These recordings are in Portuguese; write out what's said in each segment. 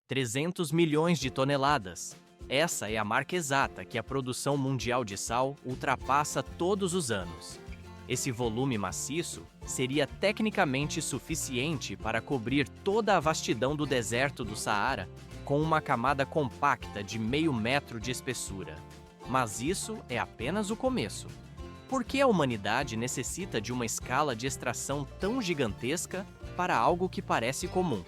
300 milhões de toneladas. Essa é a marca exata que a produção mundial de sal ultrapassa todos os anos. Esse volume maciço seria tecnicamente suficiente para cobrir toda a vastidão do deserto do Saara com uma camada compacta de meio metro de espessura. Mas isso é apenas o começo. Por que a humanidade necessita de uma escala de extração tão gigantesca para algo que parece comum?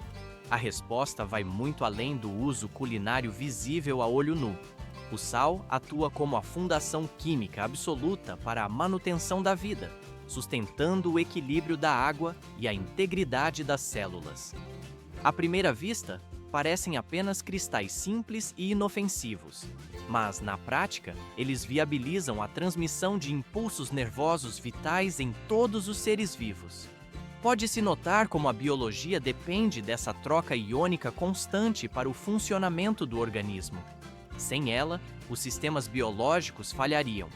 A resposta vai muito além do uso culinário visível a olho nu. O sal atua como a fundação química absoluta para a manutenção da vida, sustentando o equilíbrio da água e a integridade das células. À primeira vista, parecem apenas cristais simples e inofensivos, mas, na prática, eles viabilizam a transmissão de impulsos nervosos vitais em todos os seres vivos. Pode-se notar como a biologia depende dessa troca iônica constante para o funcionamento do organismo. Sem ela, os sistemas biológicos falhariam.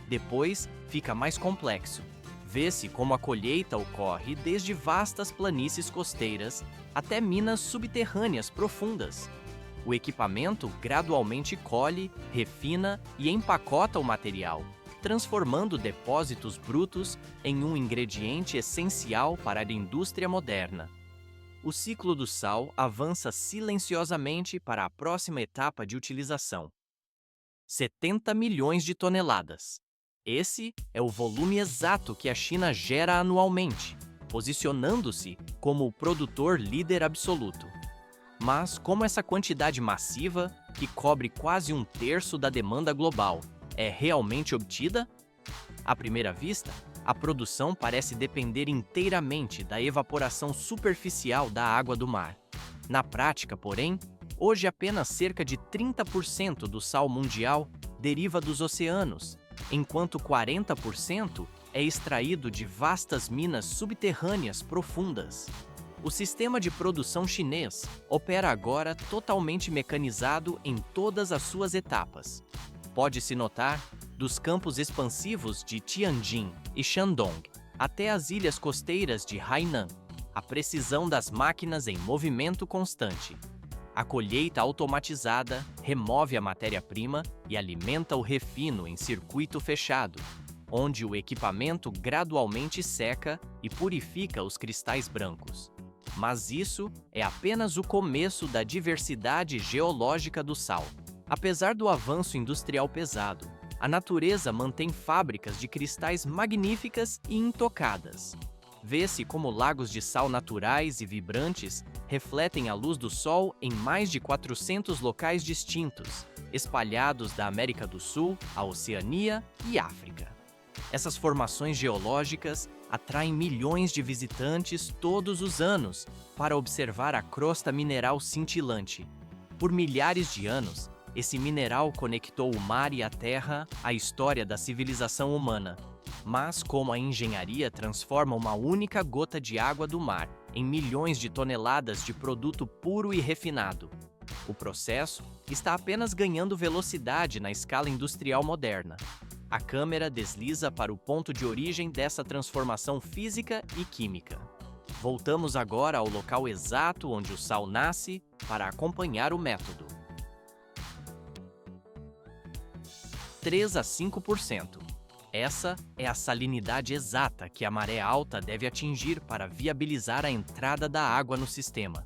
Depois, fica mais complexo. Vê-se como a colheita ocorre desde vastas planícies costeiras até minas subterrâneas profundas. O equipamento gradualmente colhe, refina e empacota o material, transformando depósitos brutos em um ingrediente essencial para a indústria moderna. O ciclo do sal avança silenciosamente para a próxima etapa de utilização. 70 milhões de toneladas. Esse é o volume exato que a China gera anualmente, posicionando-se como o produtor líder absoluto. Mas como essa quantidade massiva, que cobre quase um terço da demanda global, é realmente obtida? À primeira vista, a produção parece depender inteiramente da evaporação superficial da água do mar. Na prática, porém, hoje apenas cerca de 30% do sal mundial deriva dos oceanos, enquanto 40% é extraído de vastas minas subterrâneas profundas. O sistema de produção chinês opera agora totalmente mecanizado em todas as suas etapas. Pode-se notar, dos campos expansivos de Tianjin e Shandong até as ilhas costeiras de Hainan, a precisão das máquinas em movimento constante. A colheita automatizada remove a matéria-prima e alimenta o refino em circuito fechado, onde o equipamento gradualmente seca e purifica os cristais brancos. Mas isso é apenas o começo da diversidade geológica do sal. Apesar do avanço industrial pesado, a natureza mantém fábricas de cristais magníficas e intocadas. Vê-se como lagos de sal naturais e vibrantes refletem a luz do sol em mais de 400 locais distintos, espalhados da América do Sul à Oceania e África. Essas formações geológicas atraem milhões de visitantes todos os anos para observar a crosta mineral cintilante. Por milhares de anos, esse mineral conectou o mar e a terra à história da civilização humana. Mas como a engenharia transforma uma única gota de água do mar em milhões de toneladas de produto puro e refinado, o processo está apenas ganhando velocidade na escala industrial moderna. A câmera desliza para o ponto de origem dessa transformação física e química. Voltamos agora ao local exato onde o sal nasce para acompanhar o método. 3 a 5%. Essa é a salinidade exata que a maré alta deve atingir para viabilizar a entrada da água no sistema.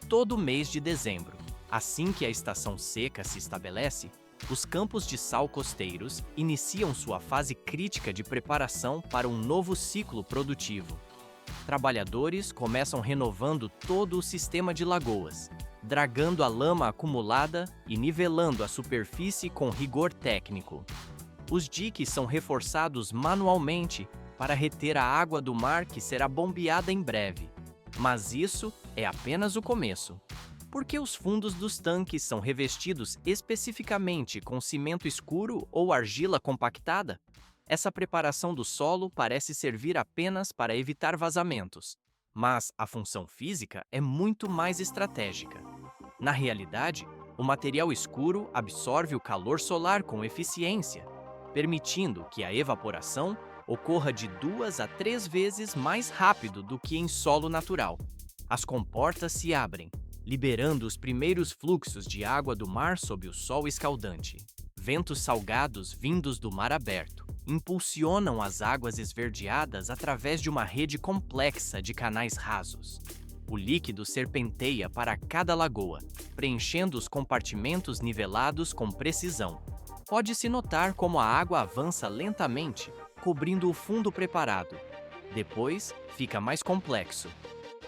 Todo mês de dezembro, assim que a estação seca se estabelece, os campos de sal costeiros iniciam sua fase crítica de preparação para um novo ciclo produtivo. Trabalhadores começam renovando todo o sistema de lagoas, dragando a lama acumulada e nivelando a superfície com rigor técnico. Os diques são reforçados manualmente para reter a água do mar que será bombeada em breve. Mas isso é apenas o começo. Porque os fundos dos tanques são revestidos especificamente com cimento escuro ou argila compactada? Essa preparação do solo parece servir apenas para evitar vazamentos, mas a função física é muito mais estratégica. Na realidade, o material escuro absorve o calor solar com eficiência, permitindo que a evaporação ocorra de 2 a 3 vezes mais rápido do que em solo natural. As comportas se abrem, liberando os primeiros fluxos de água do mar sob o sol escaldante. Ventos salgados vindos do mar aberto impulsionam as águas esverdeadas através de uma rede complexa de canais rasos. O líquido serpenteia para cada lagoa, preenchendo os compartimentos nivelados com precisão. Pode-se notar como a água avança lentamente, cobrindo o fundo preparado. Depois, fica mais complexo.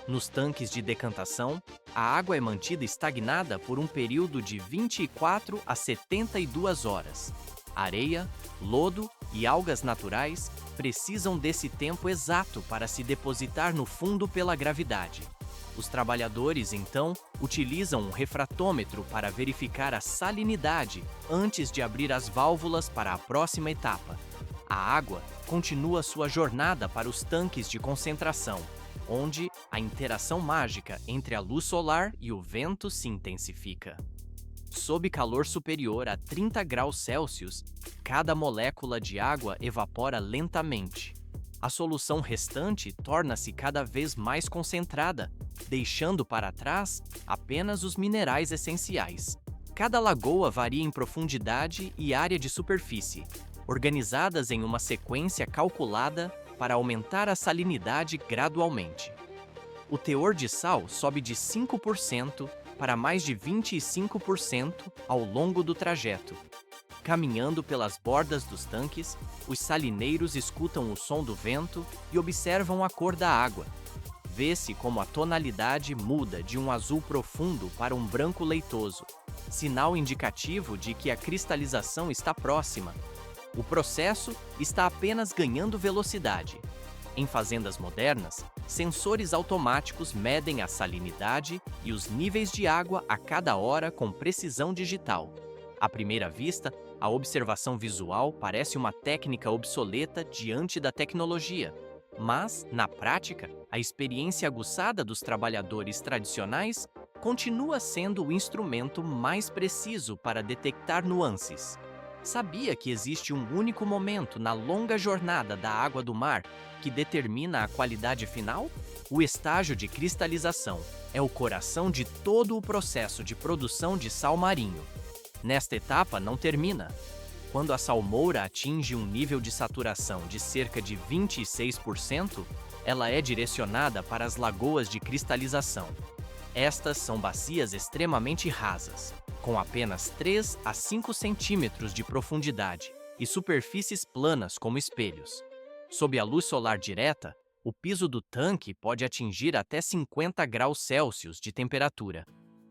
Nos tanques de decantação, a água é mantida estagnada por um período de 24 a 72 horas. Areia, lodo e algas naturais precisam desse tempo exato para se depositar no fundo pela gravidade. Os trabalhadores, então, utilizam um refratômetro para verificar a salinidade antes de abrir as válvulas para a próxima etapa. A água continua sua jornada para os tanques de concentração, onde a interação mágica entre a luz solar e o vento se intensifica. Sob calor superior a 30 graus Celsius, cada molécula de água evapora lentamente. A solução restante torna-se cada vez mais concentrada, deixando para trás apenas os minerais essenciais. Cada lagoa varia em profundidade e área de superfície, organizadas em uma sequência calculada para aumentar a salinidade gradualmente. O teor de sal sobe de 5% para mais de 25% ao longo do trajeto. Caminhando pelas bordas dos tanques, os salineiros escutam o som do vento e observam a cor da água. Vê-se como a tonalidade muda de um azul profundo para um branco leitoso, sinal indicativo de que a cristalização está próxima. O processo está apenas ganhando velocidade. Em fazendas modernas, sensores automáticos medem a salinidade e os níveis de água a cada hora com precisão digital. À primeira vista, a observação visual parece uma técnica obsoleta diante da tecnologia. Mas, na prática, a experiência aguçada dos trabalhadores tradicionais continua sendo o instrumento mais preciso para detectar nuances. Sabia que existe um único momento na longa jornada da água do mar que determina a qualidade final? O estágio de cristalização é o coração de todo o processo de produção de sal marinho. Nesta etapa não termina. Quando a salmoura atinge um nível de saturação de cerca de 26%, ela é direcionada para as lagoas de cristalização. Estas são bacias extremamente rasas, com apenas 3 a 5 centímetros de profundidade e superfícies planas como espelhos. Sob a luz solar direta, o piso do tanque pode atingir até 50 graus Celsius de temperatura.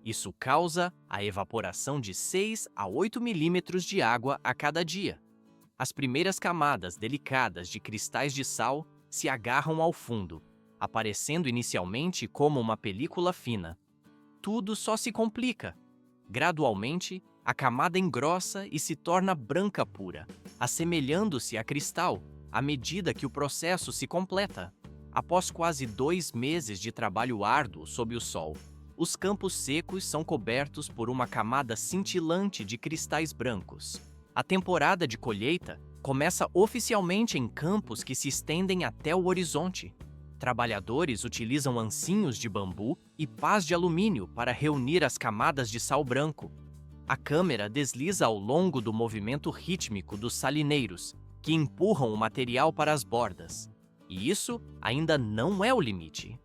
Isso causa a evaporação de 6 a 8 milímetros de água a cada dia. As primeiras camadas delicadas de cristais de sal se agarram ao fundo, aparecendo inicialmente como uma película fina. Tudo só se complica. Gradualmente, a camada engrossa e se torna branca pura, assemelhando-se a cristal à medida que o processo se completa. Após quase 2 meses de trabalho árduo sob o sol, os campos secos são cobertos por uma camada cintilante de cristais brancos. A temporada de colheita começa oficialmente em campos que se estendem até o horizonte. Trabalhadores utilizam ancinhos de bambu e pás de alumínio para reunir as camadas de sal branco. A câmera desliza ao longo do movimento rítmico dos salineiros, que empurram o material para as bordas. E isso ainda não é o limite.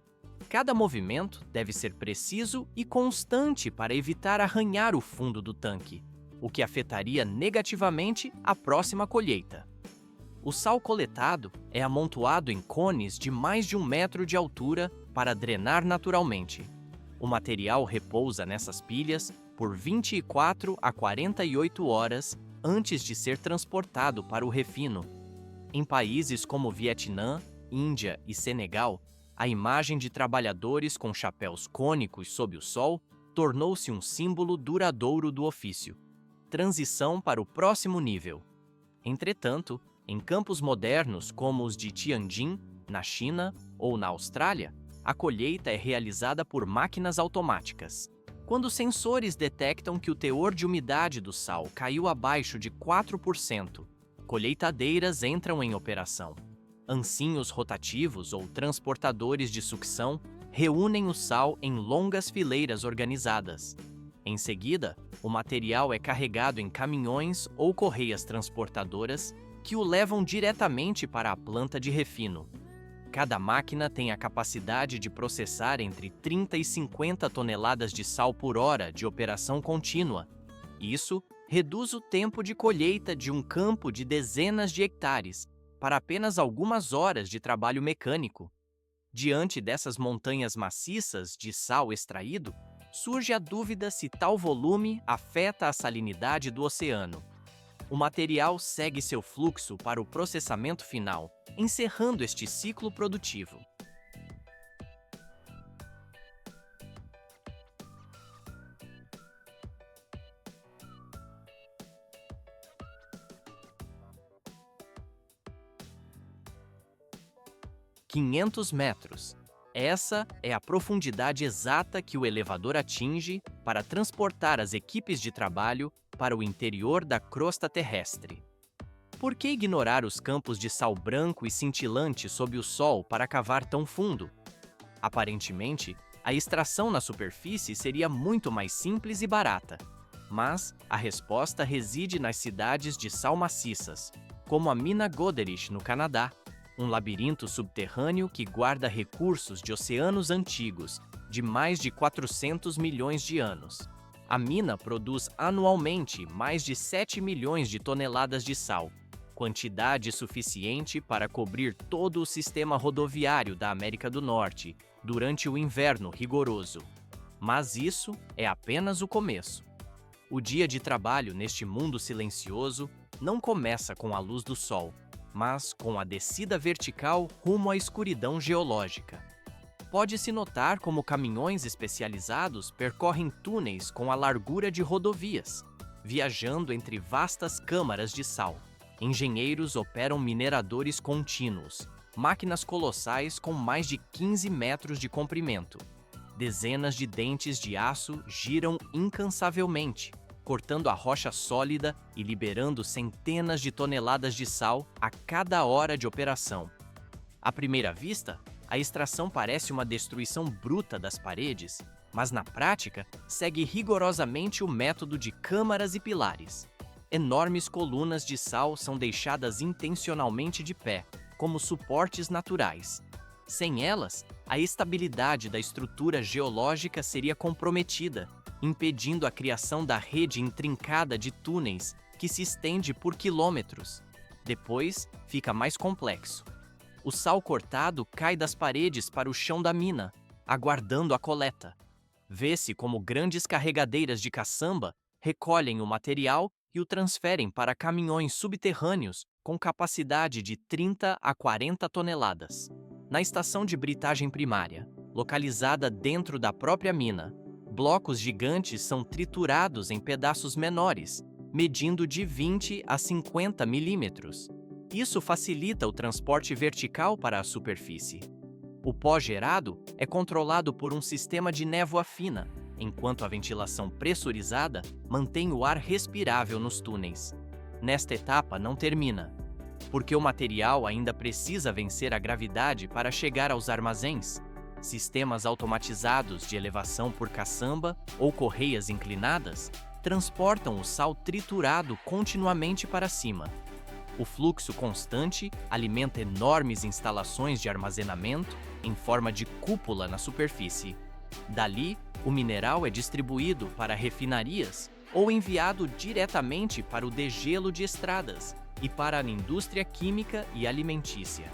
Cada movimento deve ser preciso e constante para evitar arranhar o fundo do tanque, o que afetaria negativamente a próxima colheita. O sal coletado é amontoado em cones de mais de 1 metro de altura para drenar naturalmente. O material repousa nessas pilhas por 24 a 48 horas antes de ser transportado para o refino. Em países como Vietnã, Índia e Senegal, a imagem de trabalhadores com chapéus cônicos sob o sol tornou-se um símbolo duradouro do ofício. Transição para o próximo nível. Entretanto, em campos modernos como os de Tianjin, na China ou na Austrália, a colheita é realizada por máquinas automáticas. Quando sensores detectam que o teor de umidade do sal caiu abaixo de 4%, colheitadeiras entram em operação. Ancinhos rotativos ou transportadores de sucção reúnem o sal em longas fileiras organizadas. Em seguida, o material é carregado em caminhões ou correias transportadoras que o levam diretamente para a planta de refino. Cada máquina tem a capacidade de processar entre 30 e 50 toneladas de sal por hora de operação contínua. Isso reduz o tempo de colheita de um campo de dezenas de hectares para apenas algumas horas de trabalho mecânico. Diante dessas montanhas maciças de sal extraído, surge a dúvida se tal volume afeta a salinidade do oceano. O material segue seu fluxo para o processamento final, encerrando este ciclo produtivo. (500 metros). Essa é a profundidade exata que o elevador atinge para transportar as equipes de trabalho para o interior da crosta terrestre. Por que ignorar os campos de sal branco e cintilante sob o sol para cavar tão fundo? Aparentemente, a extração na superfície seria muito mais simples e barata. Mas a resposta reside nas cidades de sal maciças, como a mina Goderich, no Canadá, um labirinto subterrâneo que guarda recursos de oceanos antigos, de mais de 400 milhões de anos. A mina produz anualmente mais de 7 milhões de toneladas de sal, quantidade suficiente para cobrir todo o sistema rodoviário da América do Norte durante o inverno rigoroso. Mas isso é apenas o começo. O dia de trabalho neste mundo silencioso não começa com a luz do sol, mas com a descida vertical rumo à escuridão geológica. Pode-se notar como caminhões especializados percorrem túneis com a largura de rodovias, viajando entre vastas câmaras de sal. Engenheiros operam mineradores contínuos, máquinas colossais com mais de 15 metros de comprimento. Dezenas de dentes de aço giram incansavelmente, cortando a rocha sólida e liberando centenas de toneladas de sal a cada hora de operação. À primeira vista, a extração parece uma destruição bruta das paredes, mas na prática segue rigorosamente o método de câmaras e pilares. Enormes colunas de sal são deixadas intencionalmente de pé, como suportes naturais. Sem elas, a estabilidade da estrutura geológica seria comprometida, impedindo a criação da rede intrincada de túneis que se estende por quilômetros. Depois, fica mais complexo. O sal cortado cai das paredes para o chão da mina, aguardando a coleta. Vê-se como grandes carregadeiras de caçamba recolhem o material e o transferem para caminhões subterrâneos com capacidade de 30 a 40 toneladas. Na estação de britagem primária, localizada dentro da própria mina, blocos gigantes são triturados em pedaços menores, medindo de 20 a 50 milímetros. Isso facilita o transporte vertical para a superfície. O pó gerado é controlado por um sistema de névoa fina, enquanto a ventilação pressurizada mantém o ar respirável nos túneis. Nesta etapa não termina, porque o material ainda precisa vencer a gravidade para chegar aos armazéns. Sistemas automatizados de elevação por caçamba ou correias inclinadas transportam o sal triturado continuamente para cima. O fluxo constante alimenta enormes instalações de armazenamento em forma de cúpula na superfície. Dali, o mineral é distribuído para refinarias ou enviado diretamente para o degelo de estradas e para a indústria química e alimentícia.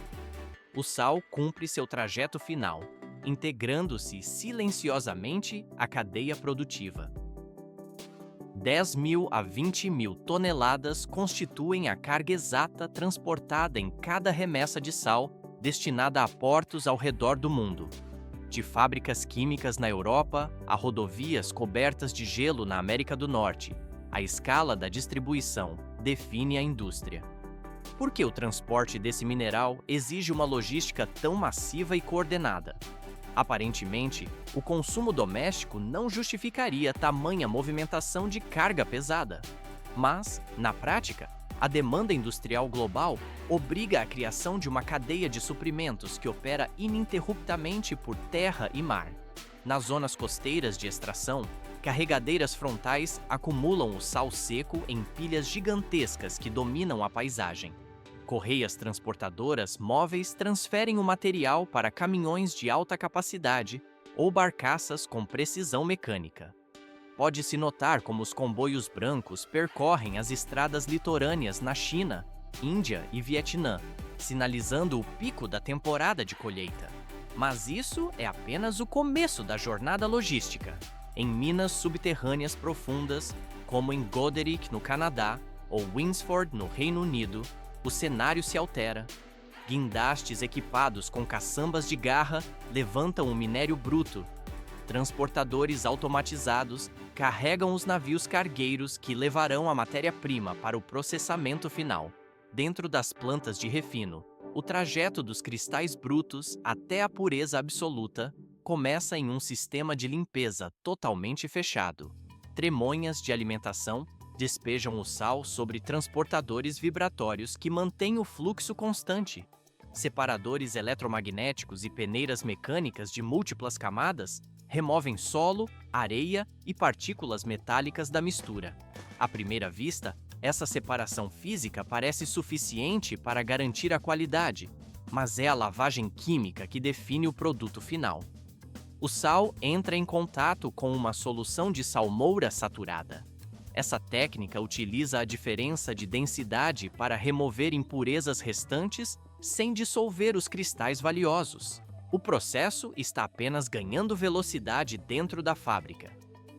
O sal cumpre seu trajeto final, integrando-se silenciosamente à cadeia produtiva. 10.000 a 20.000 toneladas constituem a carga exata transportada em cada remessa de sal destinada a portos ao redor do mundo. De fábricas químicas na Europa a rodovias cobertas de gelo na América do Norte, a escala da distribuição define a indústria. Por que o transporte desse mineral exige uma logística tão massiva e coordenada? Aparentemente, o consumo doméstico não justificaria tamanha movimentação de carga pesada. Mas, na prática, A demanda industrial global obriga a criação de uma cadeia de suprimentos que opera ininterruptamente por terra e mar. Nas zonas costeiras de extração, carregadeiras frontais acumulam o sal seco em pilhas gigantescas que dominam a paisagem. Correias transportadoras móveis transferem o material para caminhões de alta capacidade ou barcaças com precisão mecânica. Pode-se notar como os comboios brancos percorrem as estradas litorâneas na China, Índia e Vietnã, sinalizando o pico da temporada de colheita. Mas isso é apenas o começo da jornada logística. Em minas subterrâneas profundas, como em Goderich, no Canadá, ou Winsford, no Reino Unido, o cenário se altera. Guindastes equipados com caçambas de garra levantam o minério bruto. Transportadores automatizados carregam os navios cargueiros que levarão a matéria-prima para o processamento final. Dentro das plantas de refino, o trajeto dos cristais brutos até a pureza absoluta começa em um sistema de limpeza totalmente fechado. Tremonhas de alimentação despejam o sal sobre transportadores vibratórios que mantêm o fluxo constante. Separadores eletromagnéticos e peneiras mecânicas de múltiplas camadas removem solo, areia e partículas metálicas da mistura. À primeira vista, essa separação física parece suficiente para garantir a qualidade, mas é a lavagem química que define o produto final. O sal entra em contato com uma solução de salmoura saturada. Essa técnica utiliza a diferença de densidade para remover impurezas restantes sem dissolver os cristais valiosos. O processo está apenas ganhando velocidade dentro da fábrica.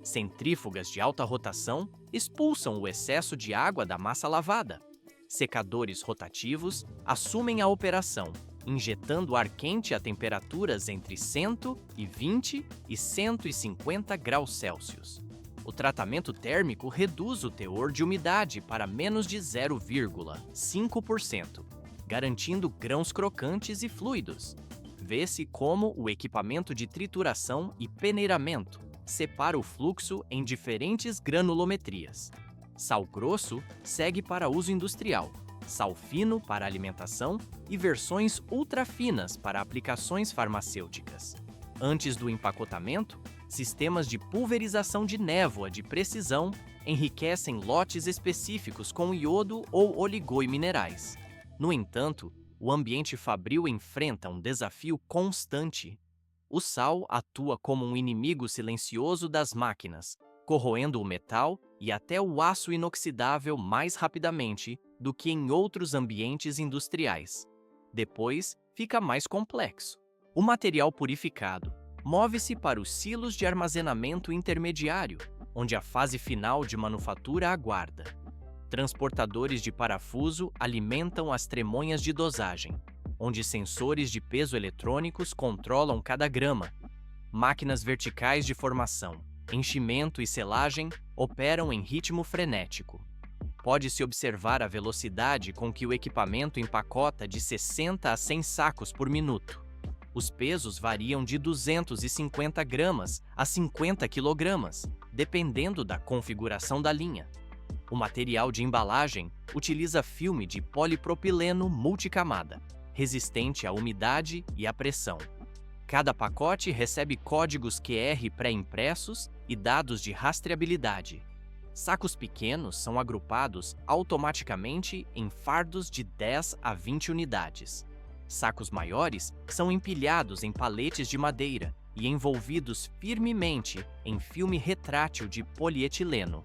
Centrífugas de alta rotação expulsam o excesso de água da massa lavada. Secadores rotativos assumem a operação, injetando ar quente a temperaturas entre 120 e 150 graus Celsius. O tratamento térmico reduz o teor de umidade para menos de 0,5%, garantindo grãos crocantes e fluidos. Vê-se como o equipamento de trituração e peneiramento separa o fluxo em diferentes granulometrias. Sal grosso segue para uso industrial, sal fino para alimentação e versões ultra finas para aplicações farmacêuticas. Antes do empacotamento, sistemas de pulverização de névoa de precisão enriquecem lotes específicos com iodo ou oligominerais. No entanto, o ambiente fabril enfrenta um desafio constante. O sal atua como um inimigo silencioso das máquinas, corroendo o metal e até o aço inoxidável mais rapidamente do que em outros ambientes industriais. Depois, fica mais complexo. O material purificado move-se para os silos de armazenamento intermediário, onde a fase final de manufatura aguarda. Transportadores de parafuso alimentam as tremonhas de dosagem, onde sensores de peso eletrônicos controlam cada grama. Máquinas verticais de formação, enchimento e selagem operam em ritmo frenético. Pode-se observar a velocidade com que o equipamento empacota de 60 a 100 sacos por minuto. Os pesos variam de 250 gramas a 50 quilogramas, dependendo da configuração da linha. O material de embalagem utiliza filme de polipropileno multicamada, resistente à umidade e à pressão. Cada pacote recebe códigos QR pré-impressos e dados de rastreabilidade. Sacos pequenos são agrupados automaticamente em fardos de 10 a 20 unidades. Sacos maiores são empilhados em paletes de madeira e envolvidos firmemente em filme retrátil de polietileno.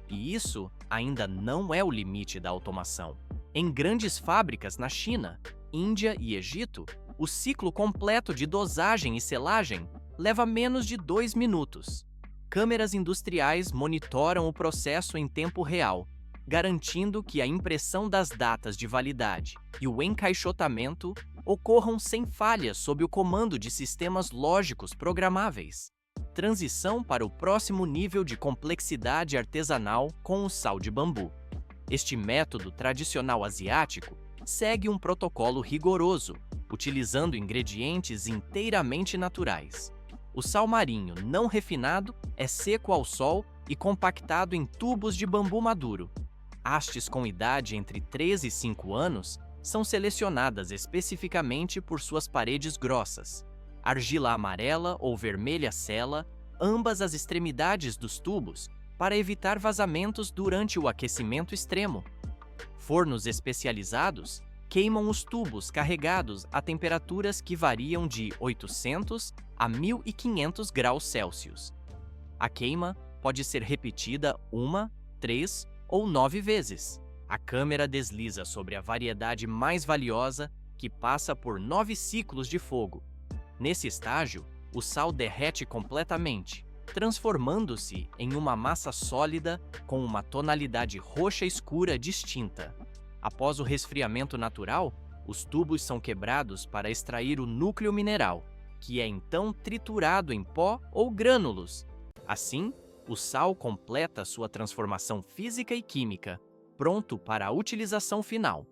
E isso ainda não é o limite da automação. Em grandes fábricas na China, Índia e Egito, o ciclo completo de dosagem e selagem leva menos de 2 minutos. Câmeras industriais monitoram o processo em tempo real, garantindo que a impressão das datas de validade e o encaixotamento ocorram sem falhas sob o comando de sistemas lógicos programáveis. Transição para o próximo nível de complexidade artesanal com o sal de bambu. Este método tradicional asiático segue um protocolo rigoroso, utilizando ingredientes inteiramente naturais. O sal marinho não refinado é seco ao sol e compactado em tubos de bambu maduro. Hastes com idade entre 3 e 5 anos são selecionadas especificamente por suas paredes grossas, argila amarela ou vermelha sela, ambas as extremidades dos tubos, para evitar vazamentos durante o aquecimento extremo. Fornos especializados queimam os tubos carregados a temperaturas que variam de 800 a 1500 graus Celsius. A queima pode ser repetida 1, 3 ou 9 vezes. A câmera desliza sobre a variedade mais valiosa, que passa por 9 ciclos de fogo. Nesse estágio, o sal derrete completamente, transformando-se em uma massa sólida com uma tonalidade roxa escura distinta. Após o resfriamento natural, os tubos são quebrados para extrair o núcleo mineral, que é então triturado em pó ou grânulos. Assim, o sal completa sua transformação física e química, pronto para a utilização final.